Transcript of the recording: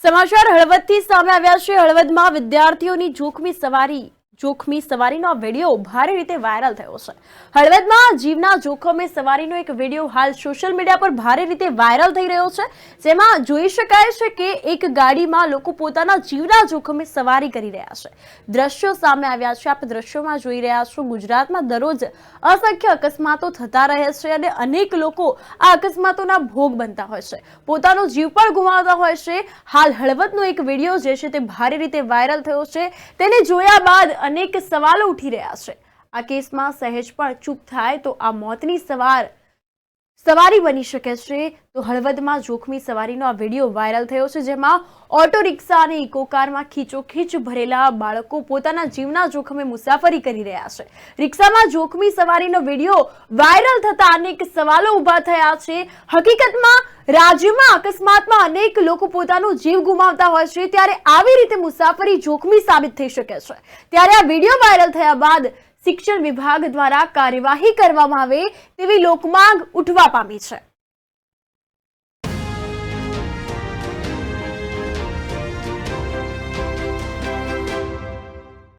સમાચાર હળવદથી સામે આવ્યા છે। હળવદમાં વિદ્યાર્થીઓની જોખમી સવારીનો વિડીયો ભારે રીતે વાયરલ થયો છે। હળવદમાં જીવના જોખમે સવારીનો એક વિડીયો હાલ સોશિયલ મીડિયા પર ભારે રીતે વાયરલ થઈ રહ્યો છે, જેમાં જોઈ શકાય છે કે એક ગાડીમાં લોકો પોતાના જીવના જોખમે સવારી કરી રહ્યા છે। દ્રશ્યો સામે આવ્યા છે। આપ દ્રશ્યોમાં જોઈ રહ્યા છો, ગુજરાતમાં દરરોજ અસંખ્ય અકસ્માતો થતા રહે છે અને અનેક લોકો આ અકસ્માતોના ભોગ બનતા હોય છે, પોતાનો જીવ પણ ગુમાવતા હોય છે। હાલ હળવદનો એક વિડીયો જે છે તે ભારે રીતે વાયરલ થયો છે। તેને જોયા બાદ અનેક સવાલો ઉઠી રહ્યા છે। આ કેસમાં સહેજ પણ ચૂક થાય તો આ મોતની સવારી બની શકે છે। તો હળવદમાં જોખમી સવારીનો આ વિડીયો વાયરલ થયો છે, જેમાં ઓટો રિક્ષા અને ઇકો કારમાં ખીચોખીચ ભરેલા બાળકો પોતાના જીવના જોખમે મુસાફરી કરી રહ્યા છે। રિક્ષામાં જોખમી સવારીનો વિડીયો વાયરલ થતા અનેક સવાલો ઉભા થયા છે। હકીકતમાં રાજ્યમાં અકસ્માતમાં અનેક લોકો પોતાનો જીવ ગુમાવતા હોય છે, ત્યારે આવી રીતે મુસાફરી જોખમી સાબિત થઈ શકે છે। ત્યારે આ વિડીયો વાયરલ થયા બાદ શિક્ષણ વિભાગ દ્વારા કાર્યવાહી કરવામાં આવે તેવી લોકમાંગ ઉઠવા પામી છે।